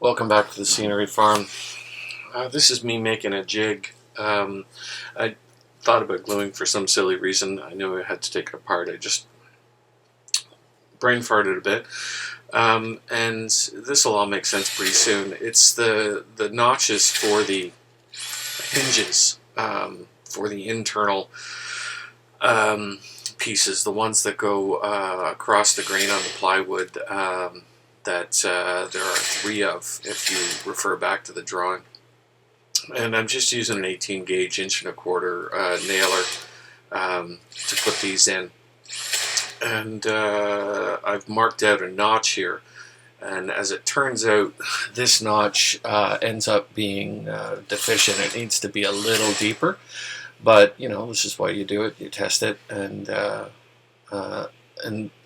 Welcome back to the Scenery Farm. This is me making a jig. I thought about gluing for some silly reason. I knew I had to take it apart. I just brain farted a bit. And this will all make sense pretty soon. It's the notches for the hinges, for the internal pieces, the ones that go across the grain on the plywood. That there are 3 of, if you refer back to the drawing. And I'm just using an 18 gauge 1.25" nailer to put these in. And I've marked out a notch here. And as it turns out, this notch ends up being deficient. It needs to be a little deeper. But, you know, this is why you do it. You test it. And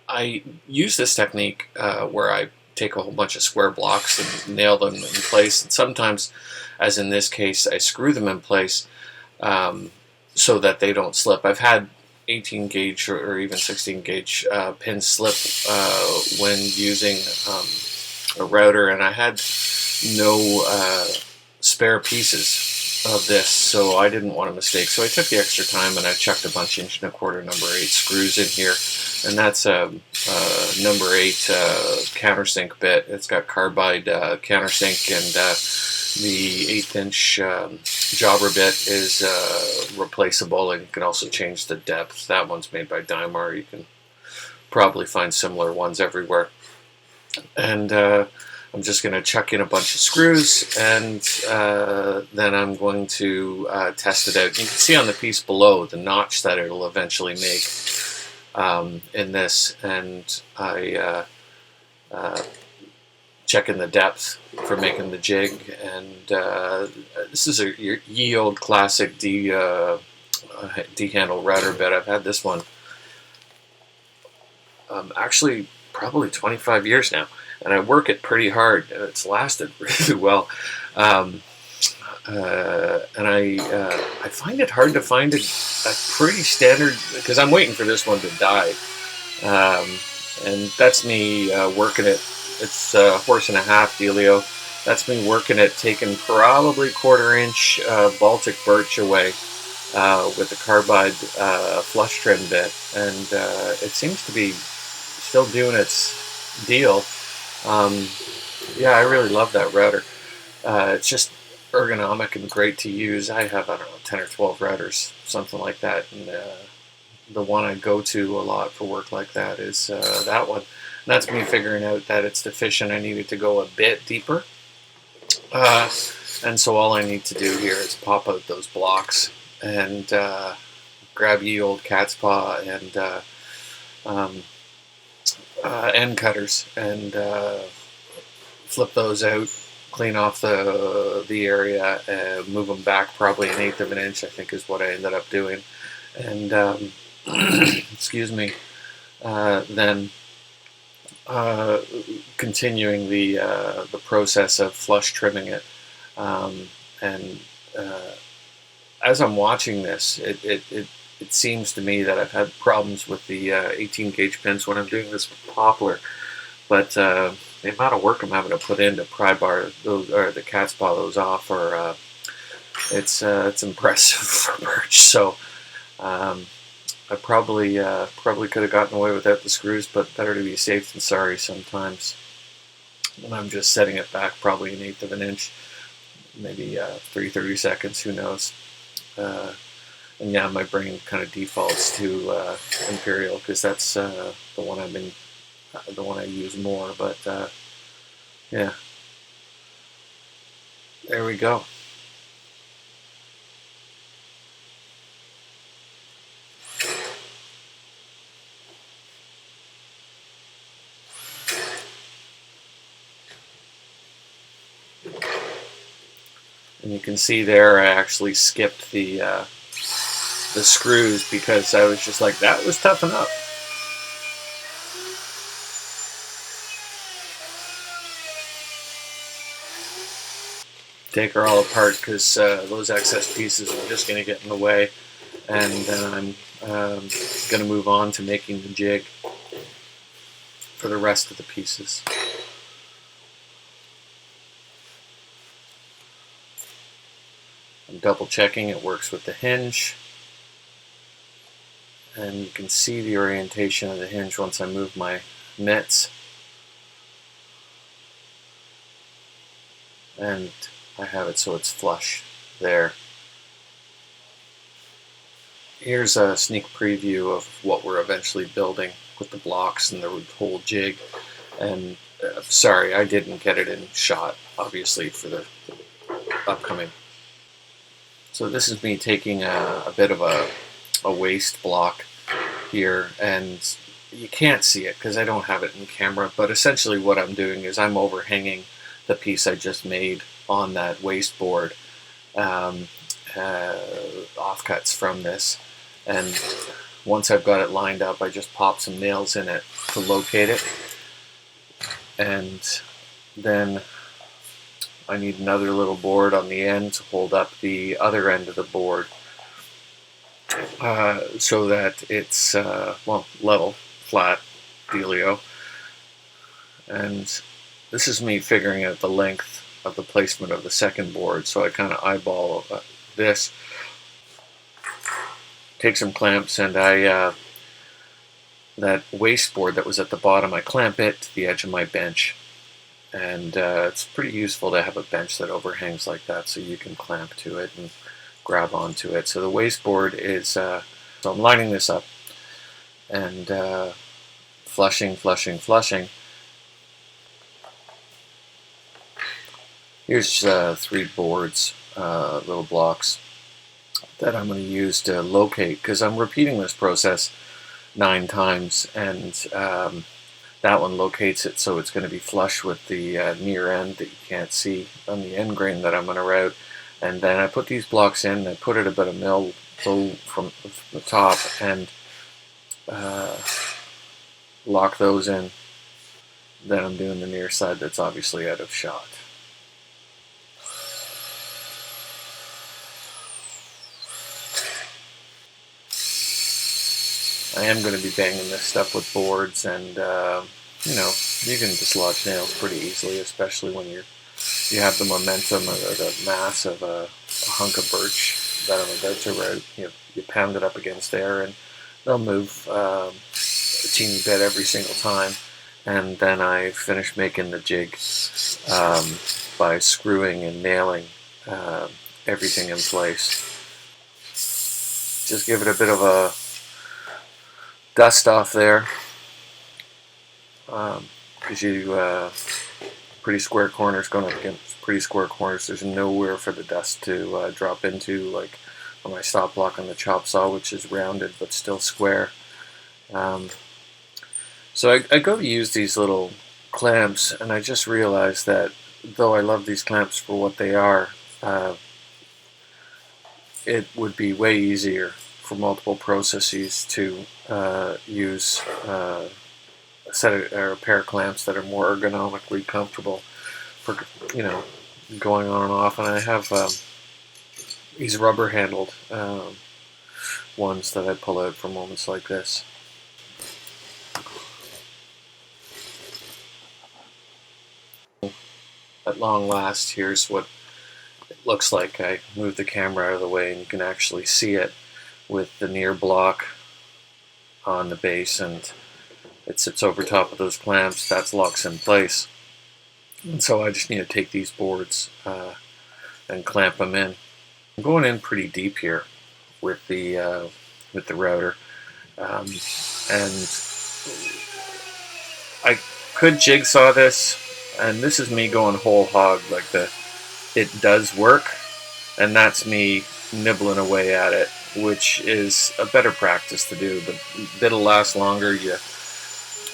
I use this technique where I take a whole bunch of square blocks and nail them in place. And sometimes, as in this case, I screw them in place so that they don't slip. I've had 18 gauge or even 16 gauge pins slip when using a router, and I had no spare pieces of this, so I didn't want a mistake. So I took the extra time and I chucked a bunch of 1.25" number 8 screws in here, and that's a number 8 countersink bit. It's got carbide countersink, and the 1/8" jobber bit is replaceable, and you can also change the depth. That one's made by Dymar. You can probably find similar ones everywhere. And I'm just going to chuck in a bunch of screws, and then I'm going to test it out. You can see on the piece below the notch that it'll eventually make in this, and I check in the depth for making the jig. And this is a ye old classic D-handle router bit. I've had this one actually probably 25 years now. And I work it pretty hard, and it's lasted really well. And I find it hard to find a pretty standard, because I'm waiting for this one to die. And that's me working it. It's a 1.5" dealio. That's me working it, taking probably 1/4" Baltic birch away with the carbide flush trim bit. And it seems to be still doing its deal. Yeah, I really love that router. It's just ergonomic and great to use. I have, I don't know, 10 or 12 routers, something like that. And the one I go to a lot for work like that is that one. And that's me figuring out that it's deficient. I needed to go a bit deeper. And so all I need to do here is pop out those blocks and grab ye old cat's paw and end cutters, and flip those out, clean off the area, and move them back probably 1/8", I think is what I ended up doing. And excuse me, then continuing the process of flush trimming it. And as I'm watching this, it seems to me that I've had problems with the 18 gauge pins when I'm doing this with poplar, but the amount of work I'm having to put in to pry bar those, or the cat's paw those off, or it's impressive for birch. So I probably could have gotten away without the screws, but better to be safe than sorry sometimes. And I'm just setting it back probably 1/8", maybe 3 seconds, who knows. And yeah, my brain kind of defaults to Imperial, because that's the one I use more. But yeah, there we go. And you can see there I actually skipped the screws, because I was just like, that was tough enough. Take her all apart, because those excess pieces are just going to get in the way, and then I'm going to move on to making the jig for the rest of the pieces. I'm double checking it works with the hinge, and you can see the orientation of the hinge once I move my mitts, and I have it so it's flush there. Here's a sneak preview of what we're eventually building with the blocks and the whole jig. And sorry, I didn't get it in shot, obviously, for the upcoming. So this is me taking a bit of a waist block here, and you can't see it because I don't have it in camera, but essentially what I'm doing is I'm overhanging the piece I just made on that waist board, offcuts from this. And once I've got it lined up, I just pop some nails in it to locate it. And then I need another little board on the end to hold up the other end of the board, so that it's, well, level, flat, dealio. And this is me figuring out the length of the placement of the second board, so I kind of eyeball this. Take some clamps, and that waist board that was at the bottom, I clamp it to the edge of my bench. And it's pretty useful to have a bench that overhangs like that so you can clamp to it and grab onto it. So the waist board is, so I'm lining this up and flushing. Here's 3 boards, little blocks, that I'm going to use to locate, because I'm repeating this process 9 times, and that one locates it so it's going to be flush with the near end that you can't see on the end grain that I'm going to route. And then I put these blocks in, I put it about a mil low from the top, and lock those in. Then I'm doing the near side that's obviously out of shot. I am going to be banging this stuff with boards, and you know, you can dislodge nails pretty easily, especially when you have the momentum or the mass of a hunk of birch that I'm about to route. You pound it up against there, and they'll move a teeny bit every single time. And then I finish making the jig by screwing and nailing everything in place. Just give it a bit of a dust off there, because pretty square corners, going up against pretty square corners. There's nowhere for the dust to drop into, like on my stop block on the chop saw, which is rounded but still square. So I go to use these little clamps, and I just realized that though I love these clamps for what they are, it would be way easier for multiple processes to use a set of, or a pair of clamps that are more ergonomically comfortable for, you know, going on and off. And I have these rubber handled ones that I pull out for moments like this. At long last, here's what it looks like. I move the camera out of the way, and you can actually see it with the near block on the base, and it sits over top of those clamps. That's locks in place. And so I just need to take these boards and clamp them in. I'm going in pretty deep here with the router, and I could jigsaw this, and this is me going whole hog. Like, it does work, and that's me nibbling away at it, which is a better practice to do. The bit'll last longer.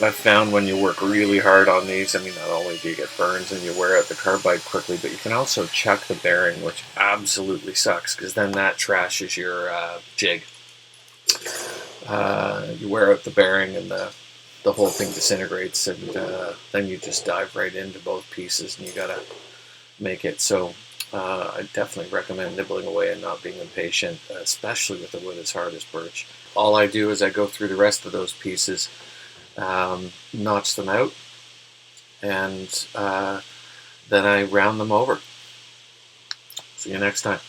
I've found when you work really hard on these, I mean, not only do you get burns and you wear out the carbide quickly, but you can also chuck the bearing, which absolutely sucks, because then that trashes your jig. You wear out the bearing, and the whole thing disintegrates, and then you just dive right into both pieces, and you gotta make it. So I definitely recommend nibbling away and not being impatient, especially with the wood as hard as birch. All I do is I go through the rest of those pieces, notch them out, and then I round them over. See you next time.